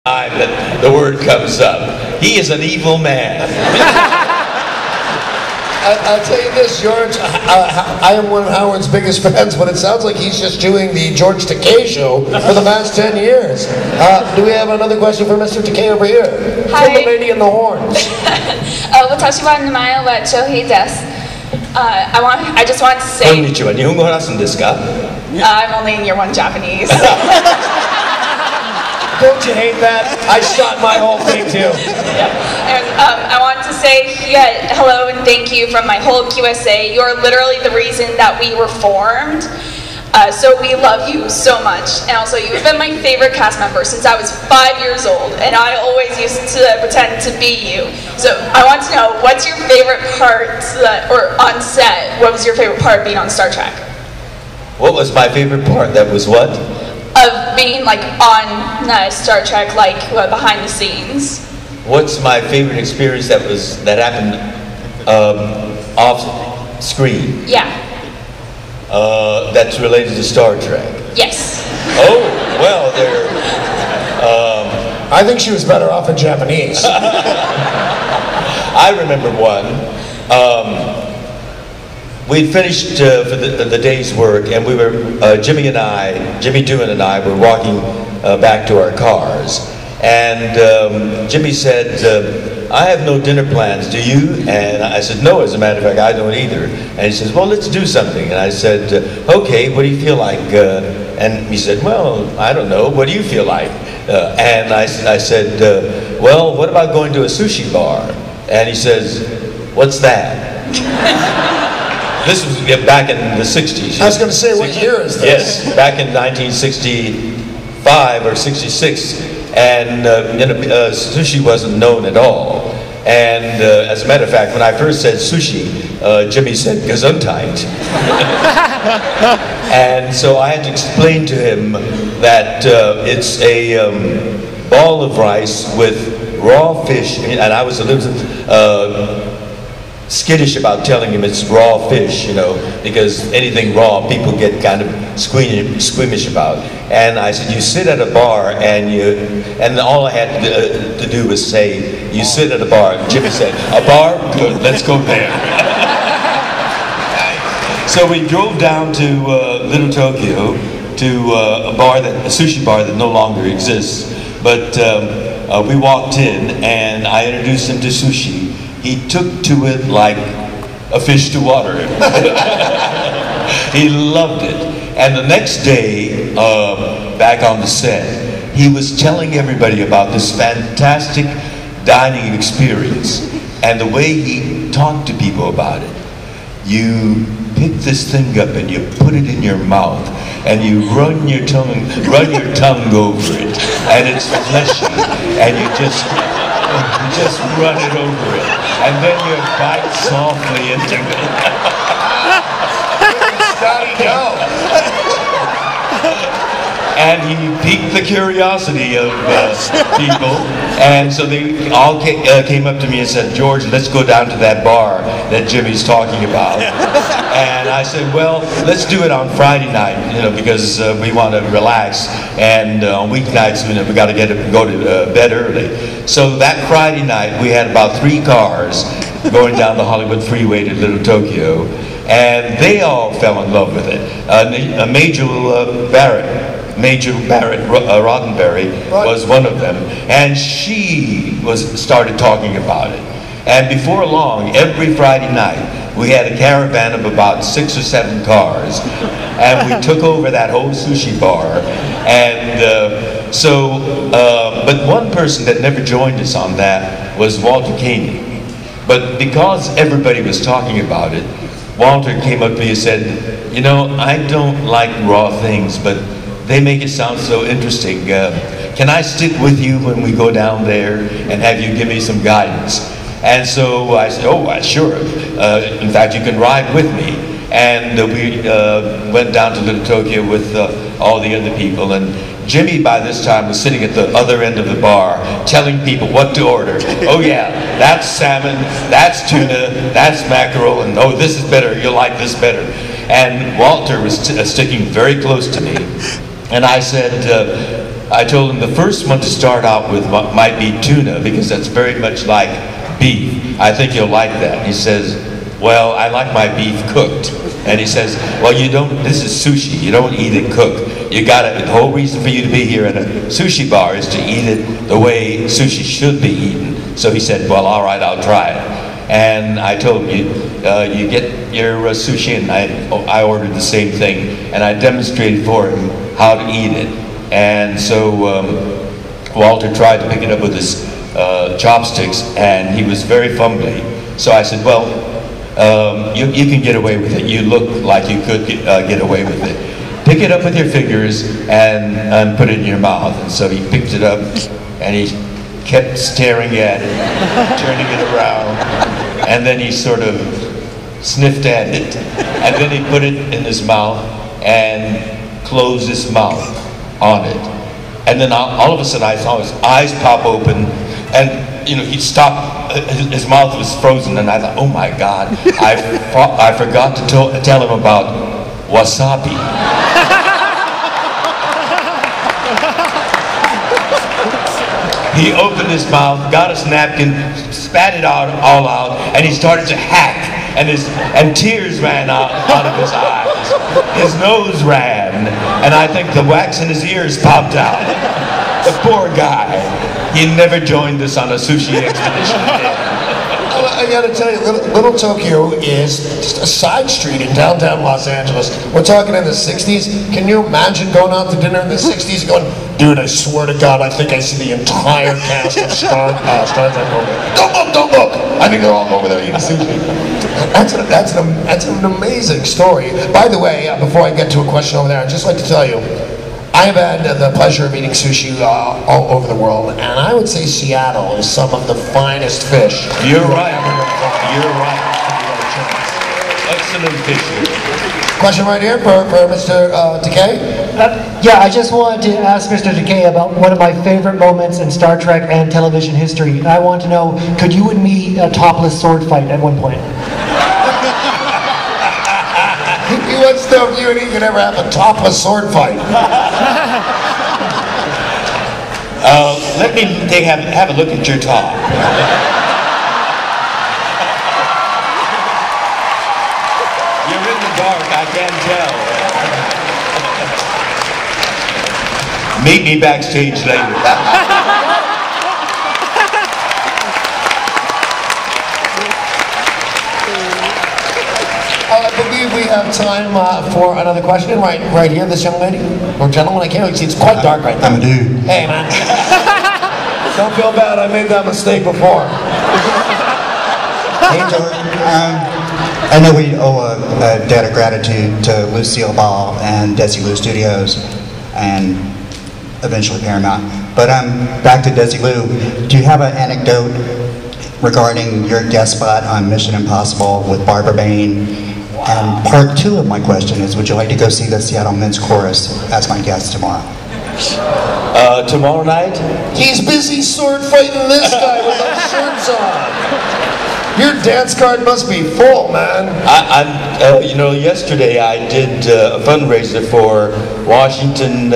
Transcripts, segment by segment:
time that the word comes up. He is an evil man. I'll tell you this, George, I am one of Howard's biggest fans, but it sounds like he's just doing the George Takei show for the past 10 years. Do we have another question for Mr. Takei over here? Hi. From the lady in the horns. 私は名前はジョヒです。I just want to こん say にちは。日本語話すんですか？ I'm only in year one Japanese. Don't you hate that? I shot my whole thing too. And I want to say hello and thank you from my whole QSA. You are literally the reason that we were formed. So we love you so much. And also you've been my favorite cast member since I was 5 years old. And I always used to pretend to be you. So I want to know, what's your favorite part or on set? What was your favorite part being on Star Trek? What was my favorite part? That was what? Of being like on Star Trek, like behind the scenes. What's my favorite experience that happened off screen? Yeah. That's related to Star Trek. Yes. Oh, well, there. I think she was better off in Japanese. I remember one. We'd finished for the day's work, and we were Jimmy Doohan and I were walking back to our cars, and Jimmy said, "I have no dinner plans. Do you?" And I said, "No. As a matter of fact, I don't either." And he says, "Well, let's do something." And I said, "Okay. What do you feel like?" And he said, "Well, I don't know. What do you feel like?" And I said, "Well, what about going to a sushi bar?" And he says, "What's that?" This was back in the 60s. I was going to say, what year is this? Yes, back in 1965 or 66. And sushi wasn't known at all. And as a matter of fact, when I first said sushi, Jimmy said Gesundheit. And so I had to explain to him that it's a ball of rice with raw fish. And I was a little skittish about telling him it's raw fish, you know, because anything raw people get kind of squeamish about. And I said, you sit at a bar and all I had to do was say, you sit at a bar. And Jimmy said, a bar? Good, let's go there. So we drove down to Little Tokyo to a sushi bar that no longer exists. But we walked in and I introduced him to sushi. He took to it like a fish to water. He loved it. And the next day, back on the set, he was telling everybody about this fantastic dining experience and the way he talked to people about it. You pick this thing up and you put it in your mouth and you run your tongue over it, and it's fleshy, and you just run it over it, and then you bite softly into it. Scotty, go. And he piqued the curiosity of people, and so they all came up to me and said, "George, let's go down to that bar that Jimmy's talking about." And I said, "Well, let's do it on Friday night, you know, because we want to relax, and on weeknights, you know, we got to go to bed early." So that Friday night, we had about 3 cars going down the Hollywood freeway to Little Tokyo, and they all fell in love with it. Major Barrett Roddenberry was one of them, and she started talking about it. And before long, every Friday night, we had a caravan of about 6 or 7 cars, and we took over that whole sushi bar. And but one person that never joined us on that was Walter Koenig. But because everybody was talking about it, Walter came up to me and said, "You know, I don't like raw things, but they make it sound so interesting. Can I stick with you when we go down there and have you give me some guidance?" And so I said, "Oh, sure. In fact, you can ride with me." And we went down to Little Tokyo with all the other people. And Jimmy, by this time, was sitting at the other end of the bar, telling people what to order. "Oh yeah, that's salmon, that's tuna, that's mackerel, and oh, this is better, you'll like this better." And Walter was sticking very close to me. And I said, I told him the first one to start out with might be tuna, because that's very much like beef. I think you'll like that. And he says, well, I like my beef cooked. And he says, well, you don't, this is sushi, you don't eat it cooked. You gotta, the whole reason for you to be here at a sushi bar is to eat it the way sushi should be eaten. So he said, well, all right, I'll try it. And I told him, you get your sushi, and I ordered the same thing, and I demonstrated for him how to eat it. And so Walter tried to pick it up with his chopsticks, and he was very fumbly. So I said, well, you can get away with it. You look like you could get away with it. Pick it up with your fingers and put it in your mouth. And so he picked it up, and he kept staring at it, turning it around, and then he sort of sniffed at it, and then he put it in his mouth and closed his mouth on it. And then all of a sudden I saw his eyes pop open, and he stopped, his mouth was frozen, and I thought, oh my God, I forgot to tell him about wasabi. He opened his mouth, got his napkin, spat it all out, and he started to hack, and tears ran out of his eyes. His nose ran, and I think the wax in his ears popped out. The poor guy. He never joined us on a sushi expedition again. I gotta tell you, Little Tokyo is just a side street in downtown Los Angeles. We're talking in the 60s. Can you imagine going out to dinner in the 60s and going, dude, I swear to God, I think I see the entire cast of Star Trek over there. Don't look! I think they're all over there eating sushi. That's an amazing story. By the way, before I get to a question over there, I'd just like to tell you, I have had the pleasure of eating sushi all over the world, and I would say Seattle is some of the finest fish. You're right. You're right. Excellent fish here. Question right here for Mr. Takei. Yeah, I just wanted to ask Mr. Takei about one of my favorite moments in Star Trek and television history. I want to know, could you and me a topless sword fight at one point? He wants to know if you and he can ever have a topless sword fight. Let me have a look at your top. You're in the dark, I can't tell. Meet me backstage later. I believe we have time for another question right here. This young lady or gentleman, I can't really see. It's quite dark right there. I'm a dude. Hey, man. Don't feel bad. I made that mistake before. Hey, George. I know we owe a debt of gratitude to Lucille Ball and Desilu Studios and eventually Paramount. But back to Desilu. Do you have an anecdote regarding your guest spot on Mission Impossible with Barbara Bain? And part two of my question is, would you like to go see the Seattle Men's Chorus as my guest tomorrow? Tomorrow night? He's busy sword fighting this guy with those shirts on. Your dance card must be full, man. Yesterday I did a fundraiser for Washington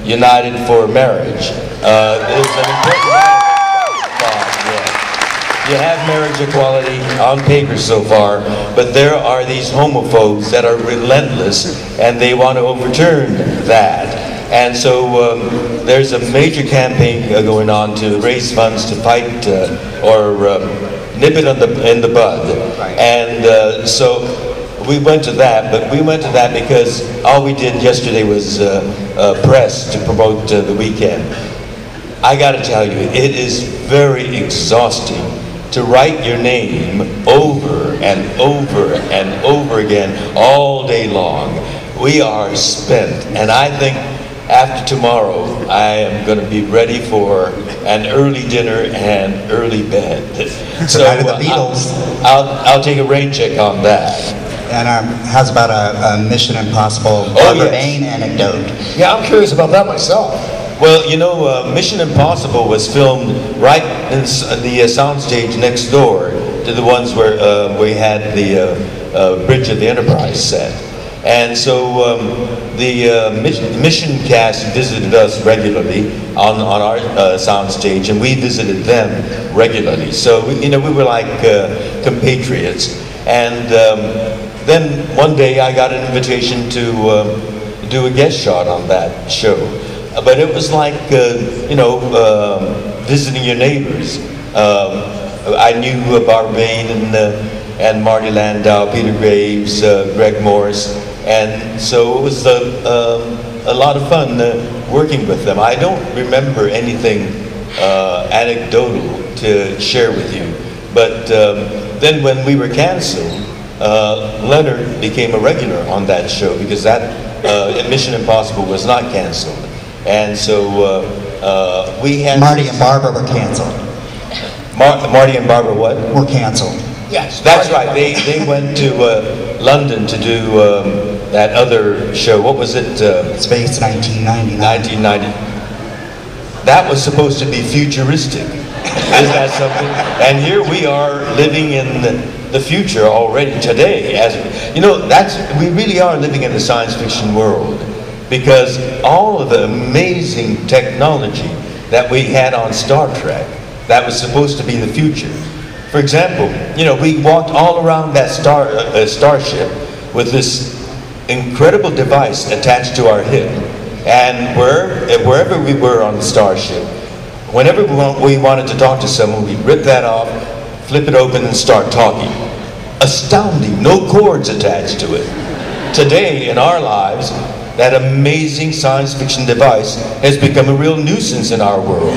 United for Marriage. It's an important You have marriage equality on paper so far, but there are these homophobes that are relentless, and they want to overturn that. And so there's a major campaign going on to raise funds to fight or nip it in the bud. And so we went to that, but we went to that because all we did yesterday was press to promote the weekend. I got to tell you, it is very exhausting to write your name over and over and over again all day long. We are spent, and I think after tomorrow I am going to be ready for an early dinner and early bed. So night of the Beatles. I'll take a rain check on that. And how's about a Mission Impossible Barbara Bain anecdote? Yeah, I'm curious about that myself. Well, Mission Impossible was filmed right in the soundstage next door to the ones where we had the Bridge of the Enterprise set. And so the mission cast visited us regularly on our soundstage, and we visited them regularly. So we were like compatriots. And then one day I got an invitation to do a guest shot on that show. But it was like visiting your neighbors. I knew Barbara Bain and Marty Landau, Peter Graves, Greg Morris. And so it was a lot of fun working with them. I don't remember anything anecdotal to share with you, but then when we were canceled, Leonard became a regular on that show because that Mission Impossible was not canceled. And so we had... Marty and Barbara were canceled. Marty and Barbara what? Were canceled. Yes. That's right. They went to London to do that other show. What was it? Space 1999. 1990. That was supposed to be futuristic. Isn't that something? And here we are living in the future already today. As we really are living in a science fiction world, because all of the amazing technology that we had on Star Trek that was supposed to be the future. For example, we walked all around that starship with this incredible device attached to our hip, and wherever we were on the starship, whenever we wanted to talk to someone, we'd rip that off, flip it open, and start talking. Astounding, no cords attached to it. Today, in our lives, that amazing science fiction device has become a real nuisance in our world.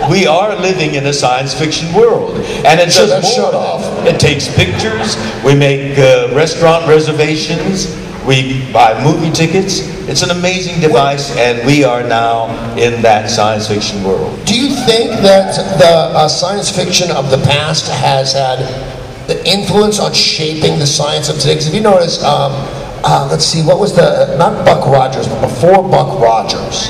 We are living in a science fiction world, and it does more off. It takes pictures, we make restaurant reservations, we buy movie tickets. It's an amazing device, and we are now in that science fiction world. Do you think that the science fiction of the past has had the influence on shaping the science of today? Because if you notice, let's see, what was not Buck Rogers, but before Buck Rogers?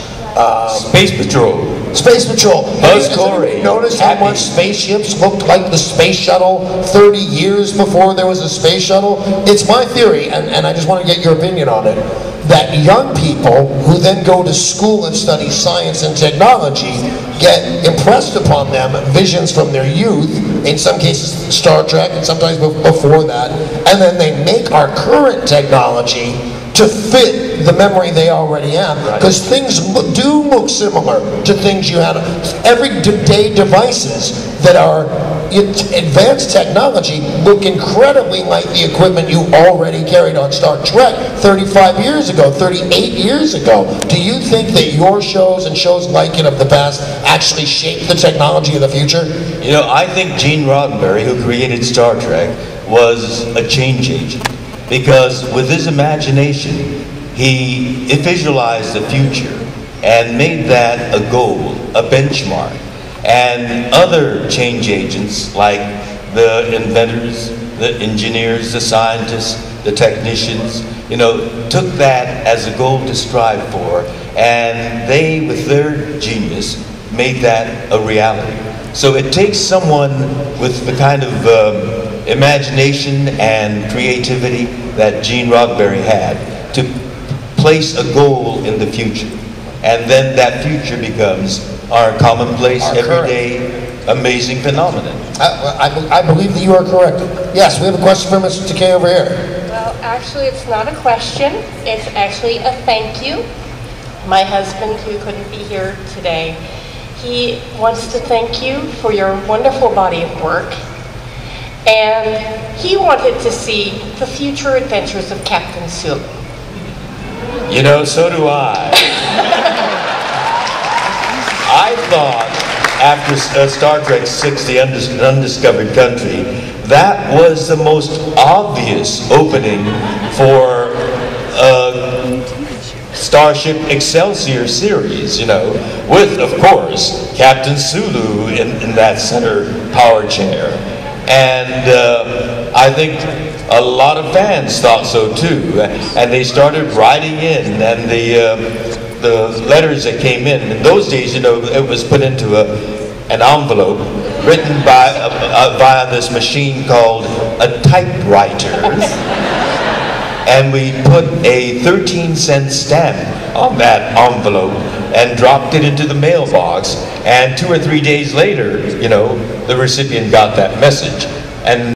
Space Patrol. Space Patrol. Buzz Corey. Notice how much spaceships looked like the space shuttle 30 years before there was a space shuttle? It's my theory, and I just want to get your opinion on it, that young people who then go to school and study science and technology get impressed upon them visions from their youth, in some cases Star Trek, and sometimes before that, and then they make our current technology to fit the memory they already have, because things do look similar to things you had. Everyday devices that are advanced technology look incredibly like the equipment you already carried on Star Trek 35 years ago, 38 years ago. Do you think that your shows and shows like it of the past actually shape the technology of the future? I think Gene Roddenberry, who created Star Trek, was a change agent. Because with his imagination, he visualized the future and made that a goal, a benchmark. And other change agents, like the inventors, the engineers, the scientists, the technicians, took that as a goal to strive for, and they, with their genius, made that a reality. So it takes someone with the kind of imagination and creativity that Gene Roddenberry had to place a goal in the future. And then that future becomes our commonplace, everyday, amazing phenomenon. I believe that you are correct. Yes, we have a question from Mr. Takei over here. Well, actually, it's not a question. It's actually a thank you. My husband, who couldn't be here today, he wants to thank you for your wonderful body of work. And he wanted to see the future adventures of Captain Sulu. So do I. I thought after Star Trek VI, The Undiscovered Country, that was the most obvious opening for Starship Excelsior series, with, of course, Captain Sulu in that center power chair. And I think a lot of fans thought so too, and they started writing in, and the letters that came in those days, it was put into an envelope written via this machine called a typewriter. And we put a 13-cent stamp on that envelope and dropped it into the mailbox. And 2 or 3 days later, you know, the recipient got that message. And